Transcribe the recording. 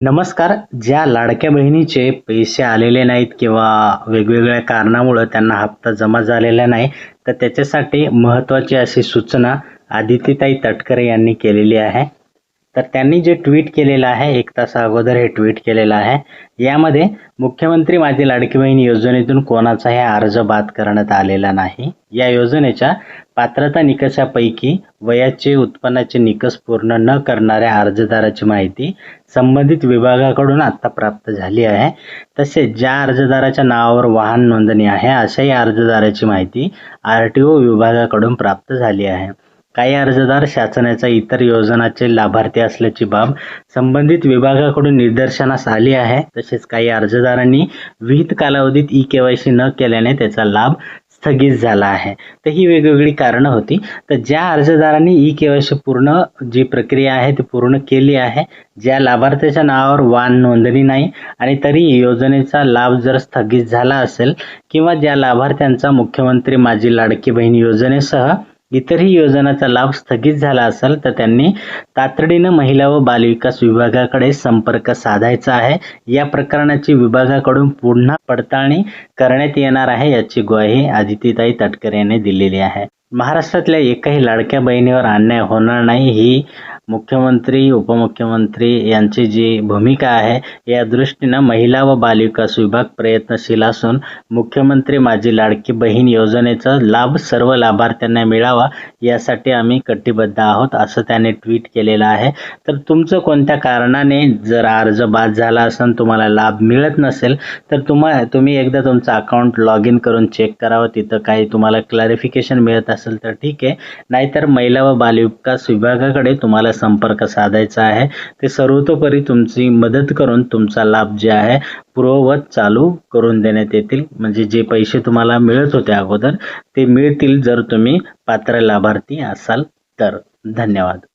नमस्कार. ज्या लाडक्या बहिणीचे पैसे आलेले नाहीत किंवा वेगवेगळ्या कारणामुळं त्यांना हप्ता जमा झालेला नाही, तर त्याच्यासाठी महत्त्वाची अशी सूचना आदितीताई तटकरे यांनी केलेली आहे. तर त्यांनी जे ट्विट केलेलं आहे, 1 तासा अगोदर हे ट्विट केलेलं आहे. यामध्ये मुख्यमंत्री माझी लाडकी बहीण योजनेतून कोणाचाही अर्ज बाद करण्यात आलेला नाही. या योजनेच्या पात्रता निकषापैकी वयाचे, उत्पन्नाचे निकष पूर्ण न करणाऱ्या अर्जदाराची माहिती संबंधित विभागाकडून आता प्राप्त झाली आहे. तसेच ज्या अर्जदाराच्या नावावर वाहन नोंदणी आहे अशाही अर्जदाराची माहिती RTO विभागाकडून प्राप्त झाली आहे. काही अर्जदार शासनाच्या इतर योजनांचे लाभार्थी असल्याची बाब संबंधित विभागाकडून निदर्शनास आली आहे. तसेच काही अर्जदारांनी विहित कालावधीत eKYC न केल्याने त्याचा लाभ स्थगित झाला आहे. तर ही वेगवेगळी कारणं होती. तर ज्या अर्जदारांनी eKYC पूर्ण जी प्रक्रिया आहे ती पूर्ण केली आहे, ज्या लाभार्थ्याच्या नावावर वाहन नोंदणी नाही आणि तरी योजनेचा लाभ जर स्थगित झाला असेल किंवा ज्या लाभार्थ्यांचा मुख्यमंत्री माझी लाडकी बहीण योजनेसह इतरही योजनांचा लाभ स्थगित झाला असेल तर त्यांनी तातडीनं महिला व बालविकास विभागाकडे संपर्क साधायचा आहे. या प्रकरणाची विभागाकडून पुन्हा पडताळणी करण्यात येणार आहे याची ग्वाही आदितीताई तटकरे यांनी दिलेली आहे. महाराष्ट्रातल्या एकाही लाडक्या बहिणीवर अन्याय होणार नाही ही मुख्यमंत्री, उपमुख्यमंत्री यांची जी भूमिका आहे या दृष्टीनं महिला व बालविकास विभाग प्रयत्नशील असून मुख्यमंत्री माझी लाडकी बहीण योजनेचा लाभ सर्व लाभार्थ्यांना मिळावा यासाठी आम्ही कटिबद्ध आहोत असं त्याने ट्विट केलेलं आहे. तर तुमचं कोणत्या कारणाने जर अर्ज बाद झाला असेल, तुम्हाला लाभ मिळत नसेल तर तुम्ही एकदा तुमचं अकाउंट लॉग इन करून चेक करावं. तिथं काही तुम्हाला क्लॅरिफिकेशन मिळत असेल तर ठीक आहे, नाहीतर महिला व बालविकास विभागाकडे तुम्हाला संपर्क साधायचा आहे. ते सर्वतोपरी तुमची मदत करून तुमचा लाभ जे आहे पूर्ववत चालू करून देण्यात येतील. म्हणजे जे पैसे तुम्हाला मिळत होते अगोदर ते मिळतील जर तुम्ही पात्र लाभार्थी असाल तर. धन्यवाद.